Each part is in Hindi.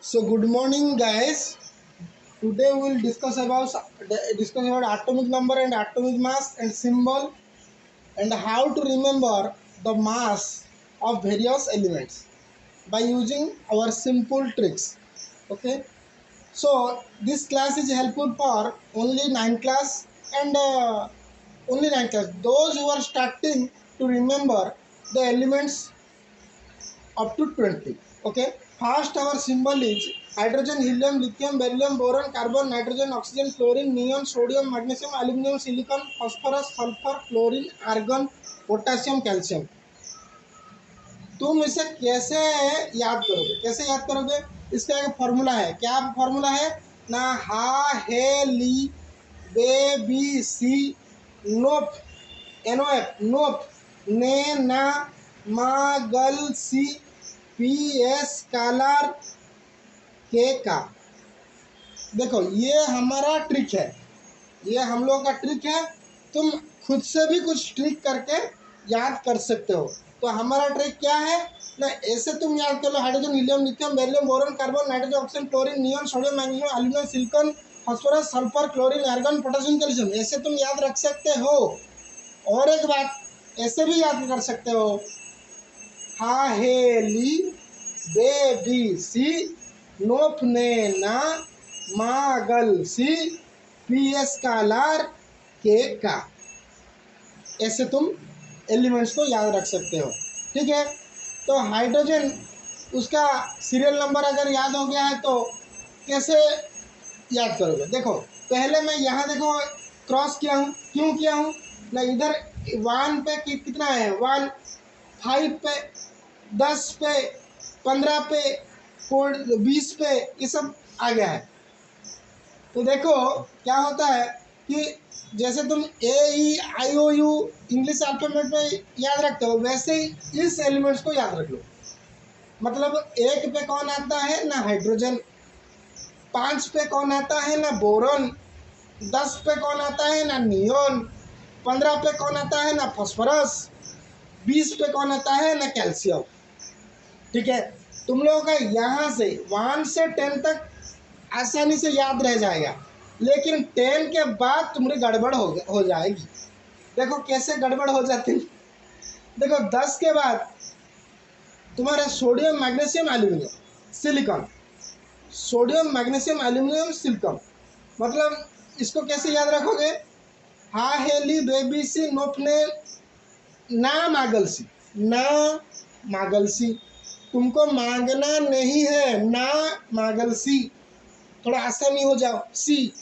So good morning, guys. Today we will discuss about atomic number and atomic mass and symbol and how to remember the mass of various elements by using our simple tricks. Okay. So this class is helpful for only 9th class and only 9th class. Those who are starting to remember the elements up to 20. Okay. First, our symbol is hydrogen, helium, lithium, beryllium, boron, carbon, nitrogen, oxygen, fluorine, neon, sodium, magnesium, aluminum, silicon, phosphorus, sulfur, chlorine, argon, potassium, calcium. तुम इसे कैसे याद करोगे? कैसे याद करोगे? इसका एक फॉर्मूला है। क्या फॉर्मूला है ना? हा हे ली बे बी सी नोप एनओएफ नोप ने ना मा गल सी पी एस कालार के का। देखो ये हमारा ट्रिक है, ये हम लोग का ट्रिक है। तुम खुद से भी कुछ ट्रिक करके याद कर सकते हो। तो हमारा ट्रिक क्या है ना? ऐसे तुम याद कर लो, hydrogen, helium, lithium, beryllium, boron, carbon, nitrogen, oxygen, chlorine, neon, sodium, magnesium, aluminium, silicon, phosphorus, sulphur, chlorine, argon, potassium, calcium. ऐसे तुम याद रख सकते हो। और एक बात, ऐसे भी याद कर सकते हो, हा हे ली बे बी सी नोफ ने ना मा गल सी पी एस कालार के का। ऐसे तुम एलिमेंट्स को याद रख सकते हो। ठीक है। तो हाइड्रोजन, उसका सीरियल नंबर अगर याद हो गया है तो कैसे याद करोगे? देखो पहले मैं यहाँ देखो क्रॉस किया हूँ। क्यों किया हूँ ना? इधर 1 पे कितना है? 1, 5 पे, 10 पे, 15 पे, 20 पे, ये सब आ गया है। तो देखो क्या होता है कि जैसे तुम AEIOU इंग्लिश अल्फाबेट में याद रखते हो, वैसे ही इस एलिमेंट्स को याद रख लो। मतलब 1 पे कौन आता है ना? हाइड्रोजन। 5 पे कौन आता है ना? बोरॉन। 10 पे कौन आता है ना? नियोन। 15 पे कौन आता है ना? फास्फोरस। 20 पे कौन आता है ना? कैल्शियम। ठीक है। तुम लोगों का यहाँ से 1 से 10 तक आसानी से याद रह जाएगा, लेकिन 10 के बाद तुम्हारी गड़बड़ हो जाएगी। देखो कैसे गड़बड़ हो जाती है। देखो 10 के बाद तुम्हारा sodium, magnesium, aluminium, silicon. Sodium, magnesium, aluminium, silicon. मतलब इसको कैसे याद रखोगे? हा हेली बेबी सी नोफने ना मागलसी, ना मागलसी। तुमको मांगना नहीं है, ना मागलसी। थोड़ा आसानी हो जाओ, सी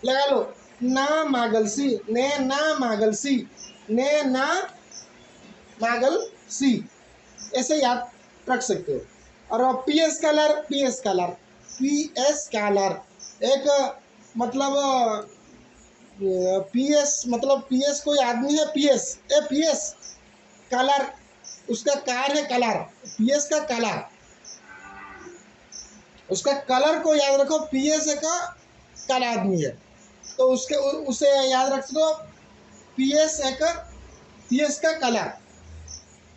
लगा लो, ना मागल सी, ने ना मागल सी, ने ना मागल सी। ऐसे याद रख सकते हो। और PS colour, PS colour, PS colour एक मतलब पीएस मतलब पीएस कोई आदमी है, पीएस ए पीएस कलर, उसका कार है कलर, पीएस का कलर, उसका कलर को याद रखो। पीएस का कल आदमी है तो उसके उसे याद रख दो, पीएस एक पीएस का कलर।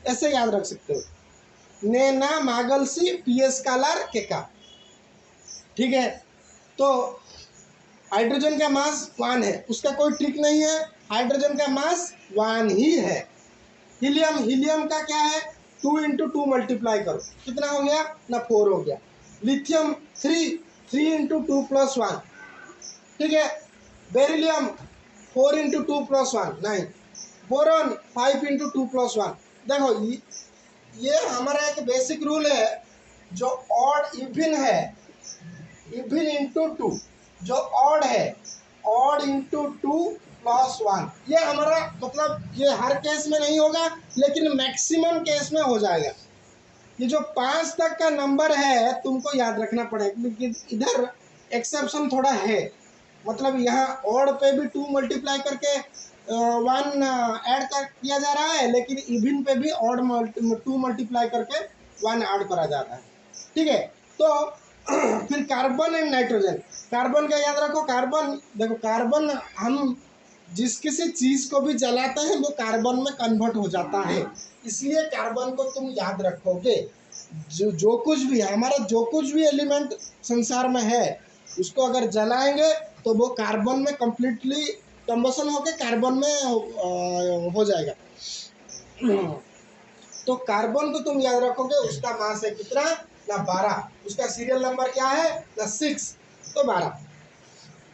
ऐसे याद रख सकते हो, ने ना मागल सी पीएस कलर के का। ठीक है। तो हाइड्रोजन का मास 1 है, उसका कोई ट्रिक नहीं है, हाइड्रोजन का मास 1 ही है। हीलियम, हीलियम का क्या है? 2 × 2 मल्टीप्लाई करो, कितना हो गया ना? 4 हो गया। लिथियम 3 × 2 + 1। ठीक है। बेरिलियम 4 × 2 + 1 9। बोरॉन 5 × 2 + 1। देखो ये हमारा एक बेसिक रूल है, जो ऑड इवन है, इवन इंटू 2, जो ऑड है, ऑड इंटू 2 + 1। ये हमारा मतलब ये हर केस में नहीं होगा, लेकिन मैक्सिमम केस में हो जाएगा। ये जो 5 तक का नंबर है तुमको याद रखना पड़ेगा, क्योंकि इधर एक्सेप्शन थोड़ा है। मतलब यहाँ ऑड पे भी 2 मल्टीप्लाई करके 1 ऐड कर किया जा रहा है, लेकिन इवन पे भी ऑड 2 मल्टीप्लाई करके 1 ऐड करा जा रहा है। ठीक है। तो फिर कार्बन एंड नाइट्रोजन। कार्बन का याद रखो, कार्बन देखो, कार्बन हम जिस किसी चीज को भी जलाते हैं वो कार्बन में कन्वर्ट हो जाता है, इसलिए कार्बन को तुम याद रखोगे। जो कुछ भी हमारा जो कुछ भी एलिमेंट संसार में है उसको अगर जलाएंगे तो वो कार्बन में कंप्लीटली कंबसन होकर कार्बन में हो जाएगा। तो कार्बन को तुम याद रखोगे, उसका मास है कितना ना 12, उसका सीरियल नंबर क्या है ना 6, तो 12।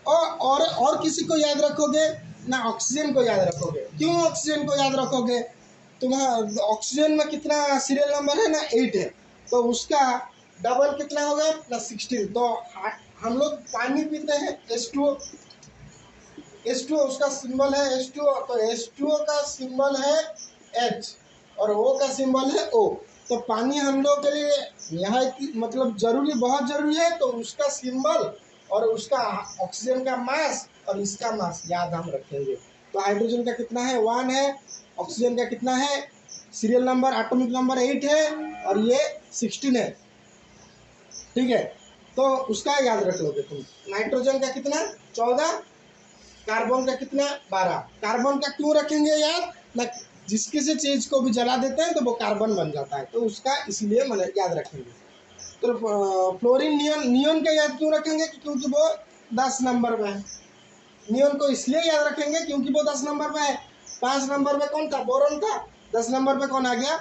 और किसी को याद रखोगे ना ऑक्सीजन को याद रखोगे। क्यों ऑक्सीजन को याद रखोगे? तुम्हारा ऑक्सीजन में कितना सीरियल नंबर है ना 8 है, तो उसका डबल कितना होगा ना 16। तो हम लोग पानी पीते हैं H2O, H2O उसका सिंबल है H2O, तो H2O का सिंबल है H और O का सिंबल है O। तो पानी हम लोग के लिए यहाँ मतलब जरूरी, बहुत जरूरी है। तो उसका सिंबल और उसका ऑक्सीजन का मास और इसका मास याद हम रखेंगे। तो हाइड्रोजन का कितना है 1 है, ऑक्सीजन का कितना है सीरियल नंबर एटॉमिक नंबर 8 है और ये 16 है, ठीक है। तो उसका याद रख लोगे तुम। नाइट्रोजन का कितना 14, कार्बन का कितना 12। कार्बन का क्यों रखेंगे याद ना, जिस किसी चीज को भी जला देते हैं तो वो कार्बन बन जाता है, तो उसका इसलिए याद रखेंगे। तो फ्लोरीन नियॉन का याद क्यों रखेंगे? क्योंकि वो 10 नंबर में है। नियॉन को इसलिए याद रखेंगे क्योंकि वो 10 नंबर में है। 5 नंबर में कौन था? बोरॉन था। 10 नंबर में कौन आ गया?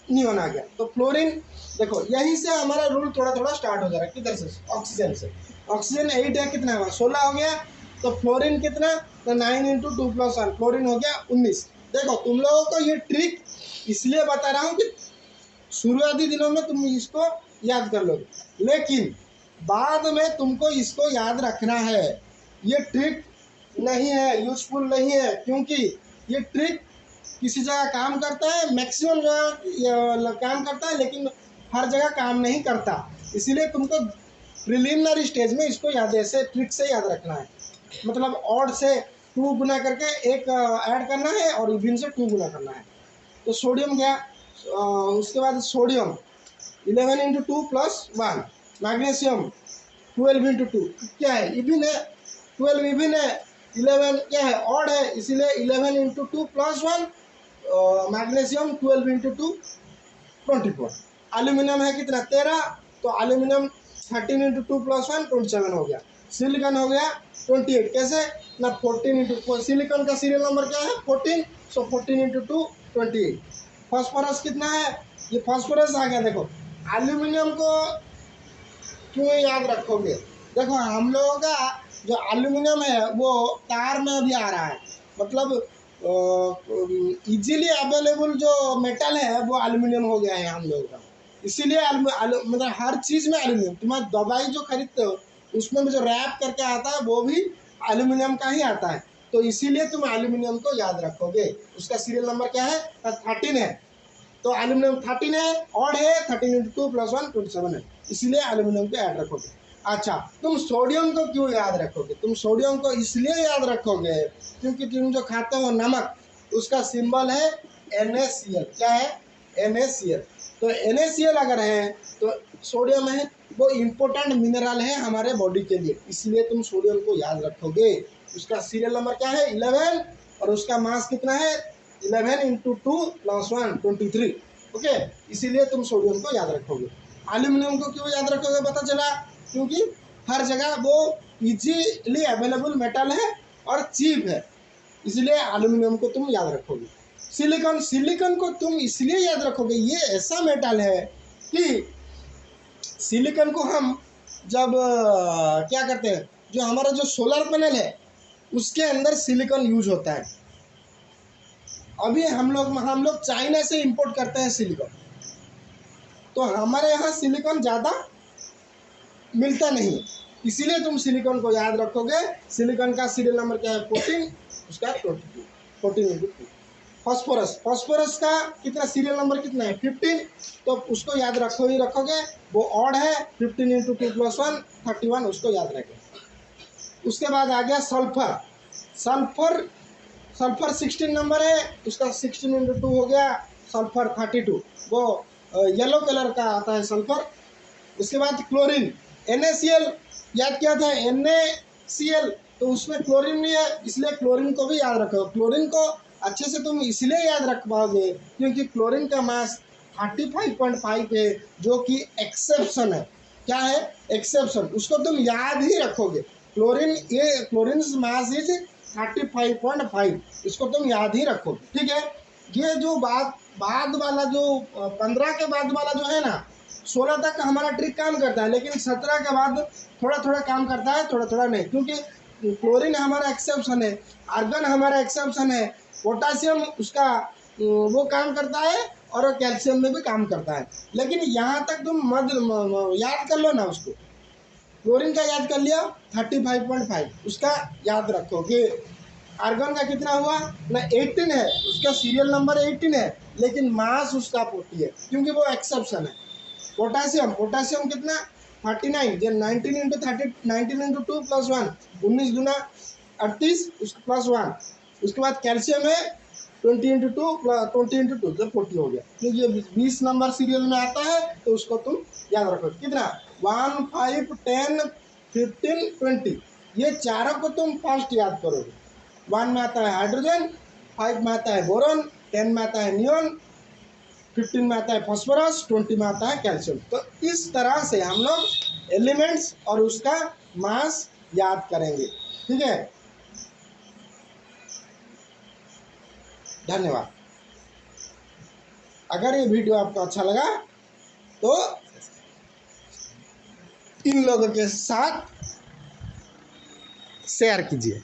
नियॉन आ गया। तो फ्लोरीन देखो, यहीं से हमारा रूल थोड़ा थोड़ा स्टार्ट हो जा रहा है। किधर से? ऑक्सीजन से। ऑक्सीजन 8 है, कितना हुआ 16 हो गया। तो फ्लोरीन कितना? तो 9 × 2 + 1, फ्लोरीन हो गया 19। देखो तुम लोगों को ये ट्रिक इसलिए बता रहा हूँ कि शुरुआती दिनों में तुम इसको याद कर लोगे, लेकिन बाद में तुमको इसको याद रखना है। ये ट्रिक नहीं है, यूजफुल नहीं है, क्योंकि ये ट्रिक किसी जगह काम करता है, मैक्सिमम जगह काम करता है, लेकिन हर जगह काम नहीं करता। इसीलिए तुमको प्रिलिमिनरी स्टेज में इसको याद ऐसे ट्रिक से याद रखना है। मतलब ऑड से 2 गुना करके एक ऐड करना है और इवन से 2 गुना करना है। तो सोडियम गया, उसके बाद सोडियम 11 × 2 + 1, मैग्नीशियम 12 × 2 क्या है? इवन है, 12 इवन है, 11 क्या है? ऑड है, इसीलिए 11 × 2 + 1, मैग्नीशियम 12 × 2 24। एल्यूमिनियम है कितना 13, तो एल्यूमिनियम 13 × 2 + 1 27 हो गया। सिलिकॉन हो गया 28, कैसे ना 14 × सिलिकॉन का सीरियल नंबर क्या है 14, सो 14 × 2 28। फास्फोरस कितना है? ये फास्फोरस आ गया। देखो एल्यूमिनियम को क्यों याद रखोगे? देखो हम लोगों का जो एल्यूमिनियम है वो तार में अभी आ रहा है, मतलब इजीली अवेलेबल जो मेटल है वो एल्यूमिनियम हो गया है हम लोगों का। इसीलिए मतलब हर चीज़ में एल्यूमिनियम, तुम्हारी दवाई जो खरीदते हो उसमें भी जो रैप करके आता है वो भी एल्यूमिनियम का ही आता है। तो इसीलिए तुम एल्यूमिनियम को याद रखोगे। उसका सीरियल नंबर क्या है? 13 है। तो एल्यूमिनियम 13 है, ऑड है, 13 × 2 + 1 27 है, इसलिए एल्यूमिनियम को याद रखोगे। अच्छा, तुम सोडियम को क्यों याद रखोगे? तुम सोडियम को इसलिए याद रखोगे क्योंकि तुम जो खाते हो नमक, उसका सिंबल है NaCl। क्या है? NaCl। तो NaCl अगर है तो सोडियम है, वो इम्पोर्टेंट मिनरल है हमारे बॉडी के लिए, इसलिए तुम सोडियम को याद रखोगे। उसका सीरियल नंबर क्या है 11 और उसका मास कितना है 11 × 2 + 1 23। ओके, इसीलिए तुम सोडियम को याद रखोगे। एल्यूमिनियम को क्यों याद रखोगे पता चला? क्योंकि हर जगह वो इजीली अवेलेबल मेटल है और चीप है, इसलिए एल्यूमिनियम को तुम याद रखोगे। सिलिकॉन को तुम इसलिए याद रखोगे, ये ऐसा मेटल है कि सिलिकॉन को हम जब क्या करते हैं, जो हमारा जो सोलर पैनल है उसके अंदर सिलिकॉन यूज होता है। अभी हम लोग चाइना से इंपोर्ट करते हैं सिलिकॉन, तो हमारे यहाँ सिलिकॉन ज़्यादा मिलता नहीं, इसीलिए तुम सिलिकॉन को याद रखोगे। सिलिकॉन का सीरियल नंबर क्या है 14, उसका 22, 14 × 2। फास्फोरस का कितना सीरियल नंबर कितना है 15, तो उसको याद रखोगे, वो ऑड है, 15 × 2 + 1 31, उसको याद रखें। उसके बाद आ गया सल्फर 16 नंबर है, उसका 16 × 2 हो गया सल्फर 32, वो येलो कलर का आता है सल्फर। उसके बाद क्लोरीन NaCl याद किया था NaCl, तो उसमें क्लोरीन नहीं है, इसलिए क्लोरीन को भी याद रखो। क्लोरीन को अच्छे से तुम इसलिए याद रख पाओगे क्योंकि क्लोरीन का मास 35.5 है, जो कि एक्सेप्शन है। क्या है? एक्सेप्शन। उसको तुम याद ही रखोगे। क्लोरीन मास इज 35.5, इसको तुम याद ही रखोगे। ठीक है। ये जो बाद वाला जो 15 के बाद वाला जो है ना, 16 तक हमारा ट्रिक काम करता है, लेकिन 17 के बाद थोड़ा थोड़ा काम करता है, थोड़ा थोड़ा नहीं, क्योंकि क्लोरीन हमारा एक्सेप्शन है, आर्गन हमारा एक्सेप्शन है, पोटासियम उसका वो काम करता है, और कैल्शियम में भी काम करता है। लेकिन यहाँ तक तुम याद कर लो ना उसको। क्लोरीन का याद कर लिया 35.5, उसका याद रखो कि आर्गन का कितना हुआ ना, 18 है, उसका सीरियल नंबर 18 है, लेकिन मास उसका 40 है, क्योंकि वो एक्सेप्शन है। पोटासियम कितना 39, जो 19 इंटू 30, 19 इंटू 2 प्लस 1, 19 गुना 38 प्लस 1। उसके बाद कैल्शियम है 20 इंटू 2 प्लस 20 इंटू 2, जब 40 हो गया, क्योंकि ये 20 नंबर सीरियल में आता है, तो उसको तुम याद रखो। कितना 1, 5, 10, 15, 20, ये चारों को तुम फर्स्ट याद करोगे। 1 में आता है हाइड्रोजन, 5 में आता है बोरॉन, 10 में आता है नियॉन, 15 में आता है फॉस्फोरस, 20 में आता है कैल्शियम। तो इस तरह से हम लोग एलिमेंट्स और उसका मास याद करेंगे। ठीक है, धन्यवाद। अगर ये वीडियो आपको अच्छा लगा तो इन लोगों के साथ शेयर कीजिए।